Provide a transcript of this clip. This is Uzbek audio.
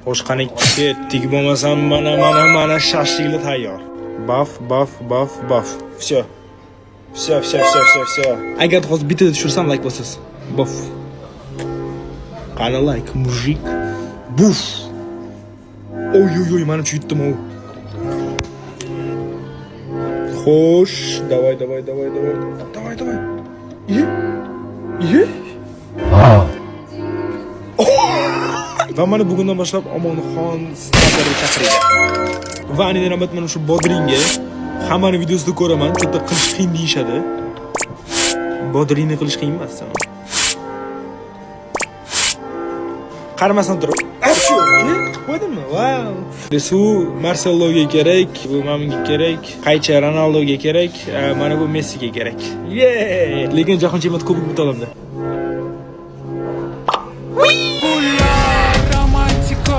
Xo'sh, qani ketdik bo'lmasam mana shashliklar tayyor. Baf. Всё. Agar hozir bitta tushursam like bosasiz. Bof. Qani like, mujik. Buf. Oy, mana shu yutdim o. Xo'sh, давай. Ye. Va mana bugundan boshlab Omonxon starterga chaqiradi. Va anidan navbat mana shu bodringga hammani videosida ko'raman, katta qilish qiyin deyshadi. Bodringni qilish qiyin emas. Qaramasdan turib. Shu, qo'ydimmi? Wow. Su Marceloga kerak, bu menga kerak, qaychi Ronaldoga kerak, mana bu Messiga kerak. Lekin jahon chempionati kubok yuta olamda.